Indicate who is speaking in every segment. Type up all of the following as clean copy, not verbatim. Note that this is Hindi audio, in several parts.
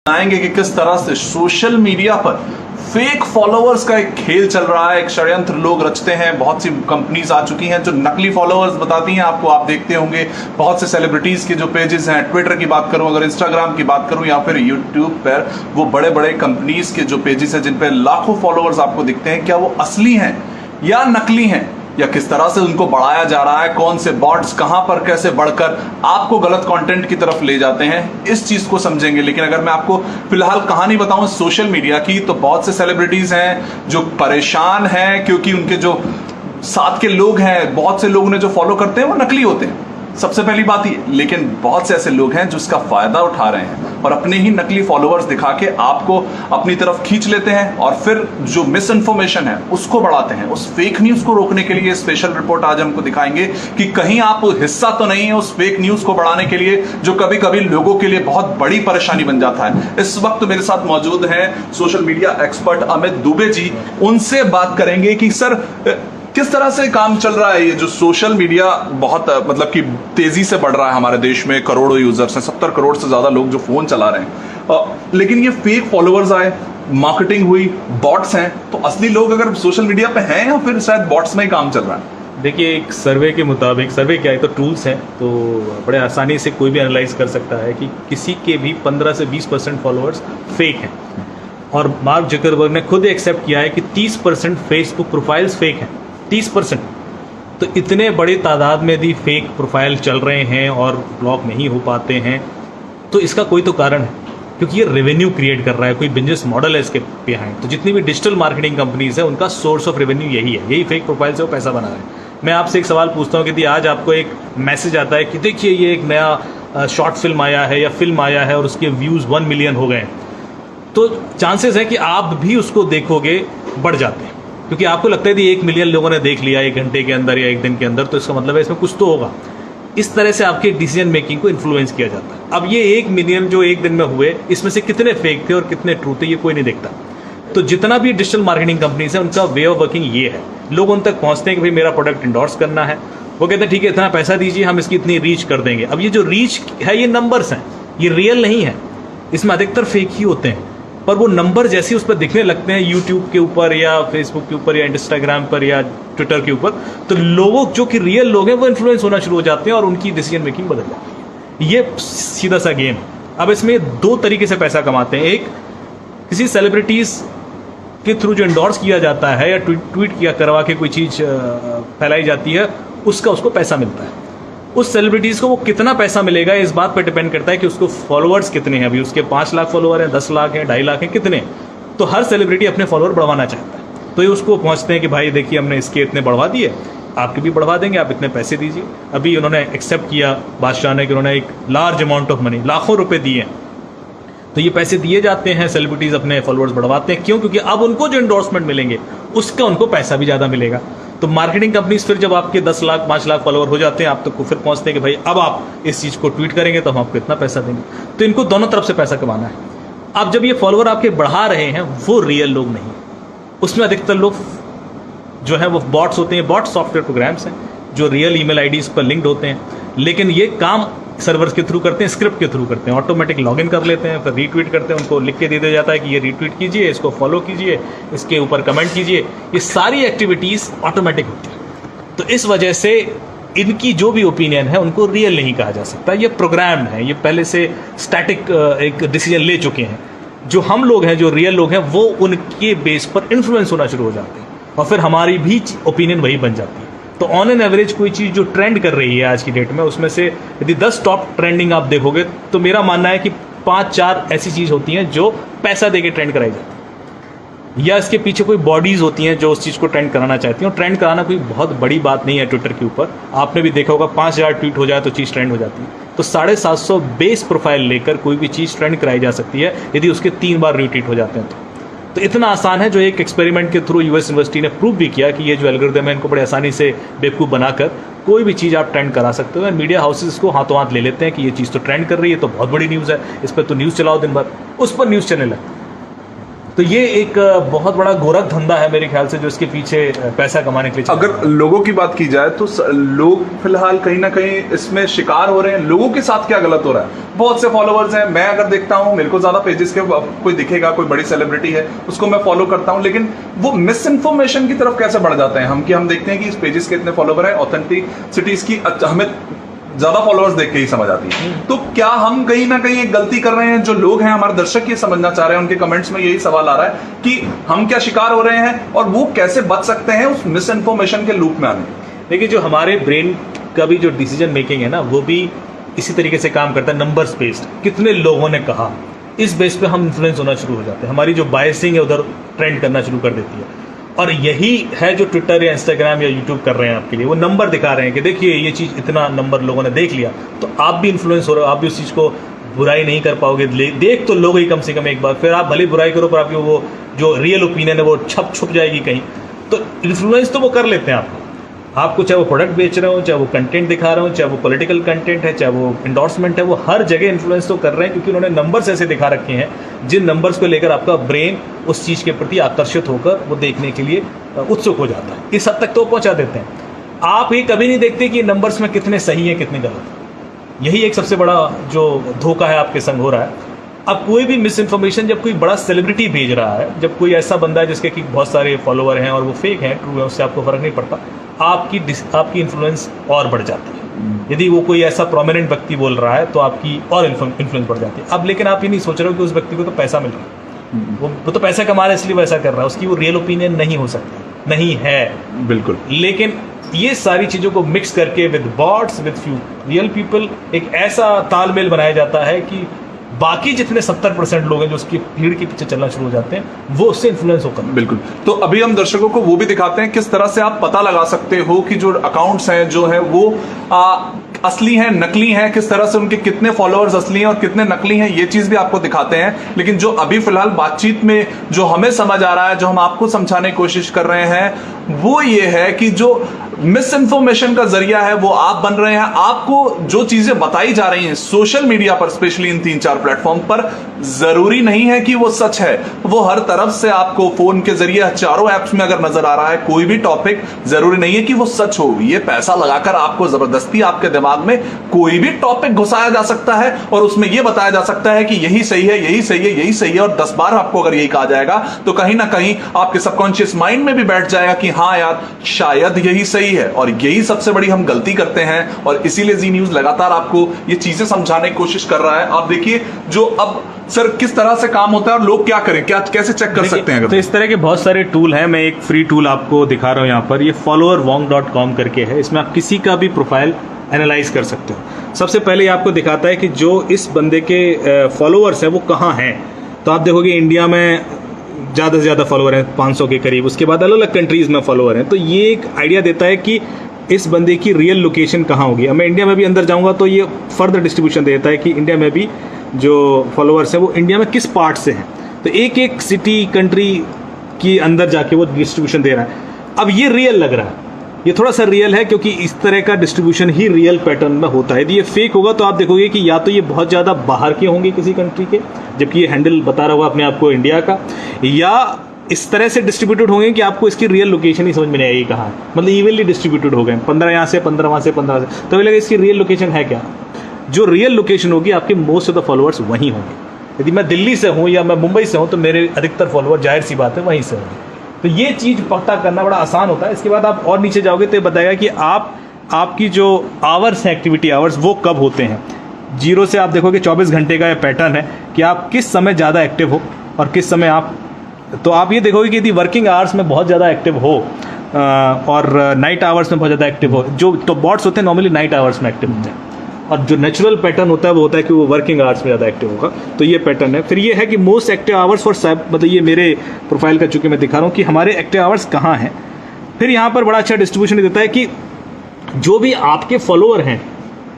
Speaker 1: बताएंगे कि किस तरह से सोशल मीडिया पर फेक फॉलोअर्स का एक खेल चल रहा है, एक षड्यंत्र लोग रचते हैं। बहुत सी कंपनीज आ चुकी हैं जो नकली फॉलोअर्स बताती हैं आपको, आप देखते होंगे। बहुत से सेलिब्रिटीज के जो पेजेस हैं, ट्विटर की बात करूं, अगर इंस्टाग्राम की बात करूं, या फिर यूट्यूब पर वो बड़े बड़े कंपनीज के जो पेजेस हैं जिन पर लाखों फॉलोअर्स आपको दिखते हैं, क्या वो असली हैं या नकली हैं, या किस तरह से उनको बढ़ाया जा रहा है, कौन से बॉट्स कहां पर कैसे बढ़कर आपको गलत कंटेंट की तरफ ले जाते हैं, इस चीज को समझेंगे। लेकिन अगर मैं आपको फिलहाल कहानी बताऊं सोशल मीडिया की, तो बहुत से सेलिब्रिटीज हैं जो परेशान हैं क्योंकि उनके जो साथ के लोग हैं, बहुत से लोग उन्हें जो फॉलो करते हैं वो नकली होते हैं, सबसे पहली बात ये। लेकिन बहुत से ऐसे लोग हैं जो इसका फायदा उठा रहे हैं और अपने ही नकली फॉलोअर्स दिखा के आपको अपनी तरफ खींच लेते हैं और फिर जो मिस इन्फॉर्मेशन है उसको बढ़ाते हैं। उस फेक न्यूज को रोकने के लिए स्पेशल रिपोर्ट आज हमको दिखाएंगे कि कहीं आप हिस्सा तो नहीं है उस फेक न्यूज को बढ़ाने के लिए, जो कभी कभी लोगों के लिए बहुत बड़ी परेशानी बन जाता है। इस वक्त मेरे साथ मौजूद हैं social media expert Amit Dubey ji. उनसे बात करेंगे कि सर किस तरह से काम चल रहा है। ये जो सोशल मीडिया बहुत मतलब कि तेजी से बढ़ रहा है हमारे देश में, करोड़ों यूजर्स हैं, 70 करोड़ से ज्यादा लोग जो फोन चला रहे हैं, लेकिन ये फेक फॉलोअर्स आए, मार्केटिंग हुई, बॉट्स हैं। तो असली लोग अगर सोशल मीडिया पे हैं या फिर शायद बॉट्स में ही काम चल रहा है?
Speaker 2: देखिए, एक सर्वे के मुताबिक, सर्वे क्या है तो टूल्स हैं, तो बड़े आसानी से कोई भी एनालाइज कर सकता है कि किसी के भी 15 से 20% फॉलोअर्स फेक हैं। और मार्क जकरबर्ग ने खुद एक्सेप्ट किया है कि 30% फेसबुक प्रोफाइल्स फेक हैं, 30%। तो इतने बड़ी तादाद में भी फेक प्रोफाइल चल रहे हैं और ब्लॉक नहीं हो पाते हैं, तो इसका कोई तो कारण है, क्योंकि ये रेवेन्यू क्रिएट कर रहा है, कोई बिजनेस मॉडल है इसके बिहाइंड। तो जितनी भी डिजिटल मार्केटिंग कंपनीज है उनका सोर्स ऑफ रेवेन्यू यही है, यही फेक प्रोफाइल से वो पैसा बना रहे हैं। मैं आपसे एक सवाल पूछता हूँ कि यदि आज आपको एक मैसेज आता है कि देखिए ये एक नया शॉर्ट फिल्म आया है या फिल्म आया है और उसके व्यूज़ 1 मिलियन हो गए हैं, तो चांसेस है कि आप भी उसको देखोगे बढ़ जाते हैं, क्योंकि आपको लगता है कि 1 मिलियन लोगों ने देख लिया 1 घंटे के अंदर या 1 दिन के अंदर, तो इसका मतलब है इसमें कुछ तो होगा। इस तरह से आपके डिसीजन मेकिंग को इन्फ्लुएंस किया जाता है। अब ये 1 मिलियन जो 1 दिन में हुए, इसमें से कितने फेक थे और कितने ट्रू थे, ये कोई नहीं देखता। तो जितना भी डिजिटल मार्केटिंग कंपनीज है उनका वे ऑफ वर्किंग ये है, लोग उन तक पहुंचते हैं कि भाई मेरा प्रोडक्ट इंडोर्स करना है, वो कहते हैं ठीक है इतना पैसा दीजिए, हम इसकी इतनी रीच कर देंगे। अब ये जो रीच है ये नंबर्स हैं, ये रियल नहीं है, इसमें अधिकतर फेक ही होते हैं। पर वो नंबर जैसे उस पर दिखने लगते हैं यूट्यूब के ऊपर या फेसबुक के ऊपर या इंस्टाग्राम पर या ट्विटर के ऊपर, तो लोगों जो कि रियल लोग हैं वो इन्फ्लुएंस होना शुरू हो जाते हैं और उनकी डिसीजन मेकिंग बदल जाती है। ये सीधा सा गेम है। अब इसमें 2 तरीके से पैसा कमाते हैं। एक, किसी सेलिब्रिटीज के थ्रू जो इंडोर्स किया जाता है या ट्वीट किया करवा के कोई चीज़ फैलाई जाती है, उसको पैसा मिलता है। उस सेलिब्रिटीज़ को वो कितना पैसा मिलेगा इस बात पर डिपेंड करता है कि उसको फॉलोअर्स कितने हैं। अभी उसके 5 लाख फॉलोअर हैं, 10 लाख हैं, 2.5 लाख हैं, कितने। तो हर सेलिब्रिटी अपने फॉलोअर बढ़वाना चाहता है, तो ये उसको पहुंचते हैं कि भाई देखिए हमने इसके इतने बढ़वा दिए, आपके भी बढ़वा देंगे, आप इतने पैसे दीजिए। अभी उन्होंने एक्सेप्ट किया बादशाह ने कि उन्होंने एक लार्ज अमाउंट ऑफ मनी, लाखों रुपए दिए, तो ये पैसे दिए जाते हैं, सेलिब्रिटीज़ अपने फॉलोअर्स बढ़वाते हैं। क्यों? क्योंकि अब उनको जो एंडोर्समेंट मिलेंगे उसका उनको पैसा भी ज़्यादा मिलेगा। तो मार्केटिंग कंपनीज फिर जब आपके 10 लाख 5 लाख फॉलोअर हो जाते हैं, आप तक फिर पहुंचते हैं कि भाई अब आप इस चीज़ को ट्वीट करेंगे तो हम आपको इतना पैसा देंगे। तो इनको दोनों तरफ से पैसा कमाना है। अब जब ये फॉलोअर आपके बढ़ा रहे हैं, वो रियल लोग नहीं, उसमें अधिकतर लोग जो है वो बॉट्स होते हैं। बॉट सॉफ्टवेयर प्रोग्राम्स हैं जो रियल ईमेल आईडीज पर लिंक्ड होते हैं, लेकिन ये काम सर्वर्स के थ्रू करते हैं, स्क्रिप्ट के थ्रू करते हैं, ऑटोमेटिक लॉगिन कर लेते हैं, फिर रीट्वीट करते हैं, उनको लिख के दे दिया जाता है कि ये रीट्वीट कीजिए, इसको फॉलो कीजिए, इसके ऊपर कमेंट कीजिए। ये सारी एक्टिविटीज़ ऑटोमेटिक होती है। तो इस वजह से इनकी जो भी ओपिनियन है उनको रियल नहीं कहा जा सकता, ये प्रोग्राम है, ये पहले से स्टैटिक एक डिसीजन ले चुके हैं। जो हम लोग हैं, जो रियल लोग हैं, वो उनके बेस पर इन्फ्लुएंस होना शुरू हो जाते हैं और फिर हमारी भी ओपिनियन वही बन जाती है। तो ऑन एन एवरेज कोई चीज़ जो ट्रेंड कर रही है आज की डेट में, उसमें से यदि 10 टॉप ट्रेंडिंग आप देखोगे तो मेरा मानना है कि 5-4 ऐसी चीज़ होती हैं जो पैसा देके ट्रेंड कराई जाती है, या इसके पीछे कोई बॉडीज़ होती हैं जो उस चीज़ को ट्रेंड कराना चाहती हैं। और ट्रेंड कराना कोई बहुत बड़ी बात नहीं है ट्विटर के ऊपर, आपने भी देखा होगा 5000 ट्वीट हो जाए तो चीज़ ट्रेंड हो जाती है। तो 750 बेस प्रोफाइल लेकर कोई भी चीज़ ट्रेंड कराई जा सकती है यदि उसके 3 बार रीट्वीट हो जाते हैं तो इतना आसान है, जो एक एक्सपेरिमेंट के थ्रू यूएस यूनिवर्सिटी ने प्रूव भी किया कि ये जो एल्गोरिथम है इनको बड़े आसानी से बेवकूफ़ बनाकर कोई भी चीज़ आप ट्रेंड करा सकते हो। मीडिया हाउसेस इसको हाथों हाथ ले लेते हैं कि ये चीज़ तो ट्रेंड कर रही है, तो बहुत बड़ी न्यूज़ है, इस पर तो न्यूज़ चलाओ दिन भर, उस पर न्यूज़ चलने लगती है। तो ये एक बहुत बड़ा गोरख धंधा है मेरे ख्याल से, जो इसके पीछे पैसा कमाने के लिए चल रहा है।
Speaker 1: अगर लोगों की बात की जाए तो लोग फिलहाल कहीं ना कहीं इसमें शिकार हो रहे हैं। लोगों के साथ क्या गलत हो रहा है, बहुत से फॉलोअर्स हैं, मैं अगर देखता हूं मेरे को ज्यादा पेजेस के कोई दिखेगा, कोई बड़ी सेलिब्रिटी है उसको मैं फॉलो करता हूं, लेकिन वो मिस इन्फॉर्मेशन की तरफ कैसे बढ़ जाते हैं हम देखते हैं कि इस पेजेस के इतने फॉलोवर हैं, ऑथेंटिसिटीज की हमें ज्यादा फॉलोअर्स देख के ही समझ आती है। तो क्या हम कहीं ना कहीं एक गलती कर रहे हैं? जो लोग हैं, हमारे दर्शक ये समझना चाह रहे हैं, उनके कमेंट्स में यही सवाल आ रहा है कि हम क्या शिकार हो रहे हैं और वो कैसे बच सकते हैं उस मिस इन्फॉर्मेशन के लूप में आने।
Speaker 2: देखिए, जो हमारे ब्रेन का भी जो डिसीजन मेकिंग है ना, वो भी इसी तरीके से काम करता है, नंबर्स बेस्ड। कितने लोगों ने कहा, इस बेस पे हम इन्फ्लुएंस होना शुरू हो जाते हैं, हमारी जो बायसिंग है उधर ट्रेंड करना शुरू कर देती है। और यही है जो ट्विटर या इंस्टाग्राम या यूट्यूब कर रहे हैं आपके लिए, वो नंबर दिखा रहे हैं कि देखिए ये चीज़ इतना नंबर लोगों ने देख लिया, तो आप भी इन्फ्लुएंस हो रहे हो, आप भी उस चीज़ को बुराई नहीं कर पाओगे। देख तो लोग ही कम से कम एक बार, फिर आप भले बुराई करो पर आपकी वो जो रियल ओपिनियन है वो छुप जाएगी कहीं। तो इन्फ्लुएंस तो वो कर लेते हैं आपको चाहे वो प्रोडक्ट बेच रहे हो, चाहे वो कंटेंट दिखा रहे हो, चाहे वो पॉलिटिकल कंटेंट है, चाहे वो इंडोर्समेंट है, वो हर जगह इन्फ्लुएंस तो कर रहे हैं, क्योंकि उन्होंने नंबर्स ऐसे दिखा रखे हैं जिन नंबर्स को लेकर आपका ब्रेन उस चीज़ के प्रति आकर्षित होकर वो देखने के लिए उत्सुक हो जाता है। इस हद तक तो पहुंचा देते हैं। आप ये कभी नहीं देखते कि नंबर्स में कितने सही हैं कितने गलत। यही एक सबसे बड़ा जो धोखा है आपके संग हो रहा है। अब कोई भी मिस इन्फॉर्मेशन जब कोई बड़ा सेलिब्रिटी भेज रहा है, जब कोई ऐसा बंदा है जिसके कि बहुत सारे फॉलोअर हैं और वो फेक है, ट्रू है, उससे आपको फर्क नहीं पड़ता, आपकी इन्फ्लुएंस और बढ़ जाती है। यदि वो कोई ऐसा प्रोमिनेंट व्यक्ति बोल रहा है तो आपकी और इन्फ्लुएंस बढ़ जाती है। अब लेकिन आप ये नहीं सोच रहे हो कि उस व्यक्ति को तो पैसा मिल रहा है, वो तो पैसा कमा रहा है इसलिए वैसा कर रहा है, उसकी वो रियल ओपिनियन नहीं हो सकती, नहीं है
Speaker 1: बिल्कुल।
Speaker 2: लेकिन ये सारी चीज़ों को मिक्स करके with bots with few real people एक ऐसा तालमेल बनाया जाता है कि बाकी जितने 70% लोग हैं जो उसकी भीड़ के पीछे चलना शुरू हो जाते हैं, वो उससे इन्फ्लुएंस होकर।
Speaker 1: बिल्कुल। तो अभी हम दर्शकों को वो भी दिखाते हैं किस तरह से आप पता लगा सकते हो कि जो अकाउंट्स हैं जो है वो असली हैं नकली हैं, किस तरह से उनके कितने फॉलोअर्स असली हैं और कितने नकली हैं, ये चीज भी आपको दिखाते हैं। लेकिन जो अभी फिलहाल बातचीत में जो हमें समझ आ रहा है, जो हम आपको समझाने की कोशिश कर रहे हैं, वो ये है कि जो मिस इन्फॉर्मेशन का जरिया है वो आप बन रहे हैं। आपको जो चीजें बताई जा रही हैं सोशल मीडिया पर, स्पेशली इन 3-4 प्लेटफॉर्म पर, जरूरी नहीं है कि वो सच है। वो हर तरफ से आपको फोन के जरिए चारों एप्स में अगर नजर आ रहा है कोई भी टॉपिक, जरूरी नहीं है कि वो सच हो। ये पैसा लगाकर आपको जबरदस्ती आपके दिमाग में कोई भी टॉपिक घुसाया जा सकता है और उसमें यह बताया जा सकता है कि यही सही है, यही सही है, यही सही है, और 10 बार आपको अगर यही कहा जाएगा तो कहीं ना कहीं आपके सबकॉन्शियस माइंड में भी बैठ जाएगा कि हाँ यार शायद यही सही है। और यही सबसे बड़ी हम गलती करते हैं और इसीलिए जी न्यूज लगातार आपको ये चीजें समझाने की कोशिश कर रहा है। आप देखिए जो अब सर किस तरह से काम होता है और लोग क्या करें, क्या कैसे चेक कर सकते हैं?
Speaker 2: तो इस तरह के बहुत सारे टूल हैं। मैं एक फ्री टूल आपको दिखा रहा हूं यहाँ पर, ये followerwong.com करके है। इसमें आप किसी का भी प्रोफाइल एनालाइज कर सकते हो। सबसे पहले आपको दिखाता है कि जो इस बंदे के फॉलोअर्स हैं वो कहाँ हैं। तो आप देखोगे इंडिया में ज़्यादा से ज़्यादा फॉलोअर हैं, 500 के करीब। उसके बाद अलग अलग कंट्रीज़ में फॉलोअर हैं। तो ये एक आइडिया देता है कि इस बंदे की रियल लोकेशन कहाँ होगी। अब मैं इंडिया में भी अंदर जाऊँगा तो ये फर्दर डिस्ट्रीब्यूशन देता है कि इंडिया में भी जो फॉलोअर्स हैं वो इंडिया में किस पार्ट से हैं। तो एक एक सिटी कंट्री की अंदर जाके वो डिस्ट्रीब्यूशन दे रहा है। अब ये रियल लग रहा है, ये थोड़ा सा रियल है क्योंकि इस तरह का डिस्ट्रीब्यूशन ही रियल पैटर्न में होता है। यदि ये फेक होगा तो आप देखोगे कि या तो ये बहुत ज़्यादा बाहर के होंगे किसी कंट्री के, जबकि ये हैंडल बता रहा होगा अपने आप को इंडिया का, या इस तरह से डिस्ट्रीब्यूटेड होंगे कि आपको इसकी रियल लोकेशन ही समझ में नहीं आएगी कहाँ है। मतलब इवनली डिस्ट्रीब्यूटेड हो गए, 15 यहाँ से, 15 वहाँ से, 15 से, तो लगा इसकी रियल लोकेशन है क्या। जो रियल लोकेशन होगी आपके मोस्ट ऑफ द फॉलोअर्स वहीं होंगे। यदि मैं दिल्ली से हूँ या मैं मुंबई से हूँ तो मेरे अधिकतर फॉलोअर जाहिर सी बात है वहीं से होंगे। तो ये चीज़ पता करना बड़ा आसान होता है। इसके बाद आप और नीचे जाओगे तो ये बताएगा कि आपकी जो आवर्स हैं, एक्टिविटी आवर्स, वो कब होते हैं। 0 से आप देखोगे 24 घंटे का ये पैटर्न है कि आप किस समय ज़्यादा एक्टिव हो और किस समय आप, तो आप ये देखोगे कि यदि वर्किंग आवर्स में बहुत ज़्यादा एक्टिव हो और नाइट आवर्स में बहुत ज़्यादा एक्टिव हो, जो तो बॉट्स होते हैं नॉर्मली नाइट आवर्स में एक्टिव होते हैं, और जो नेचुरल पैटर्न होता है वो होता है कि वो वर्किंग आवर्स में ज़्यादा एक्टिव होगा। तो ये पैटर्न है। फिर ये है कि मोस्ट एक्टिव आवर्स फॉर मतलब ये मेरे प्रोफाइल का चूँकि मैं दिखा रहा हूँ कि हमारे एक्टिव आवर्स कहाँ हैं। फिर यहाँ पर बड़ा अच्छा डिस्ट्रीब्यूशन देता है कि जो भी आपके फॉलोअर हैं,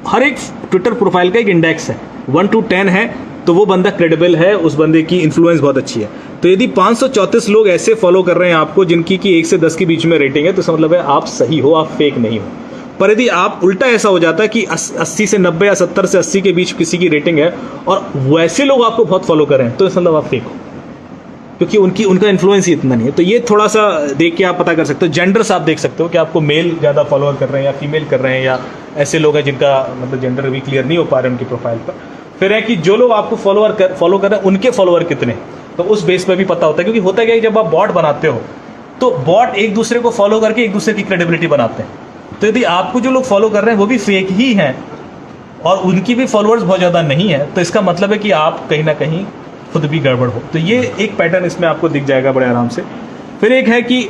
Speaker 2: हर एक ट्विटर प्रोफाइल का एक इंडेक्स है, 1 to 10 है, तो वो बंदा क्रेडिबल है, उस बंदे की इन्फ्लुएंस बहुत अच्छी है। तो यदि 534 लोग ऐसे फॉलो कर रहे हैं आपको जिनकी कि 1 से 10 के बीच में रेटिंग है, तो इसका मतलब है आप सही हो, आप फेक नहीं हो। पर यदि आप उल्टा ऐसा हो जाता है कि 80 से 90 या 70 से 80 के बीच किसी की रेटिंग है और वैसे लोग आपको बहुत फॉलो कर रहे हैं, तो इसका मतलब आप फेक हो, क्योंकि उनका इन्फ्लुएंस ही इतना नहीं है। तो ये थोड़ा सा देख के आप पता कर सकते हो। जेंडर्स आप देख सकते हो कि आपको मेल ज़्यादा फॉलोअर कर रहे हैं या फीमेल कर रहे हैं, या ऐसे लोग हैं जिनका मतलब जेंडर भी क्लियर नहीं हो पा रहे उनकी प्रोफाइल पर। फिर है कि जो लोग आपको फॉलो कर रहे हैं उनके फॉलोअर कितने, तो उस बेस पर भी पता होता है। क्योंकि होता क्या है, जब आप बॉट बनाते हो तो बॉट एक दूसरे को फॉलो करके एक दूसरे की क्रेडिबिलिटी बनाते हैं। तो यदि आपको जो लोग फॉलो कर रहे हैं वो भी फेक ही हैं और उनकी भी फॉलोअर्स बहुत ज़्यादा नहीं है, तो इसका मतलब है कि आप कहीं ना कहीं खुद भी गड़बड़ हो। तो ये एक पैटर्न इसमें आपको दिख जाएगा बड़े आराम से। फिर एक है कि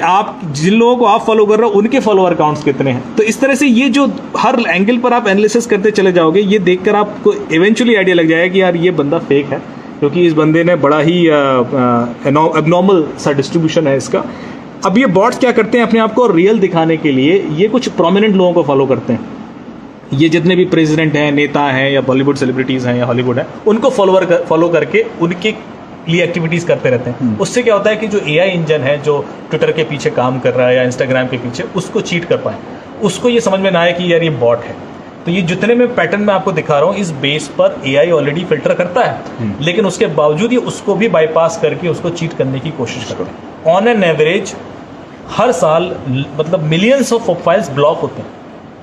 Speaker 2: आप जिन लोगों को आप फॉलो कर रहे हो उनके फॉलोअर अकाउंट्स कितने हैं। तो इस तरह से ये जो हर एंगल पर आप एनालिसिस करते चले जाओगे, ये देखकर आपको इवेंचुअली आइडिया लग जाएगा कि यार ये बंदा फेक है, क्योंकि इस बंदे ने बड़ा ही एबनॉर्मल सा डिस्ट्रीब्यूशन है इसका। अब ये बॉट्स क्या करते हैं, अपने आप को रियल दिखाने के लिए ये कुछ प्रोमिनेंट लोगों को फॉलो करते हैं। ये जितने भी प्रेसिडेंट हैं, नेता हैं, या बॉलीवुड सेलिब्रिटीज़ हैं या हॉलीवुड है, उनको फॉलो करके उनके लिए एक्टिविटीज़ करते रहते हैं। उससे क्या होता है कि जो एआई इंजन है जो ट्विटर के पीछे काम कर रहा है या इंस्टाग्राम के पीछे, उसको चीट कर पाए, उसको ये समझ में ना आए कि यार ये बॉट है। तो ये जितने में पैटर्न मैं आपको दिखा रहा हूँ, इस बेस पर एआई ऑलरेडी फिल्टर करता है, लेकिन उसके बावजूद ये उसको भी बाईपास करके उसको चीट करने की कोशिश करता है। ऑन एन एवरेज हर साल मतलब मिलियंस ऑफ प्रोफाइल्स ब्लॉक होते हैं,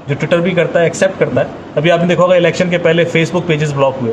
Speaker 2: जो ट्विटर भी करता है, एक्सेप्ट करता है। अभी आपने देखा होगा इलेक्शन के पहले फेसबुक पेजेस ब्लॉक हुए,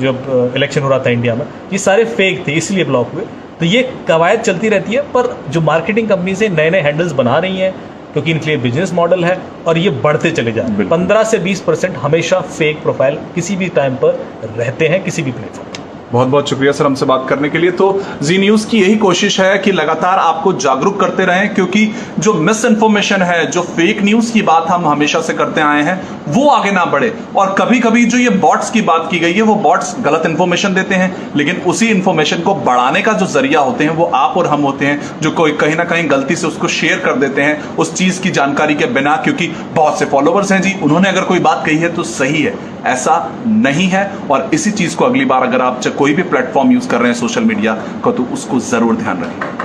Speaker 2: जब इलेक्शन हो रहा था इंडिया में, ये सारे फेक थे इसलिए ब्लॉक हुए। तो ये कवायद चलती रहती है, पर जो मार्केटिंग कंपनी से नए नए हैंडल्स बना रही हैं, क्योंकि इनके लिए बिजनेस मॉडल है और ये बढ़ते चले जा रहे हैं। 15 से 20% हमेशा फेक प्रोफाइल किसी भी टाइम पर रहते हैं किसी भी प्लेटफॉर्म।
Speaker 1: बहुत बहुत शुक्रिया सर हमसे बात करने के लिए। तो जी न्यूज़ की यही कोशिश है कि लगातार आपको जागरूक करते रहें, क्योंकि जो मिस इन्फॉर्मेशन है, जो फेक न्यूज़ की बात हम हमेशा से करते आए हैं, वो आगे ना बढ़े। और कभी कभी जो ये बॉट्स की बात की गई है, वो बॉट्स गलत इन्फॉर्मेशन देते हैं, लेकिन उसी इन्फॉर्मेशन को बढ़ाने का जो जरिया होते हैं वो आप और हम होते हैं, जो कोई कहीं ना कहीं गलती से उसको शेयर कर देते हैं उस चीज़ की जानकारी के बिना, क्योंकि बहुत से फॉलोवर्स हैं जी, उन्होंने अगर कोई बात कही है तो सही है, ऐसा नहीं है। और इसी चीज़ को अगली बार अगर आप कोई भी प्लेटफॉर्म यूज कर रहे हैं सोशल मीडिया का, तो उसको जरूर ध्यान रखें।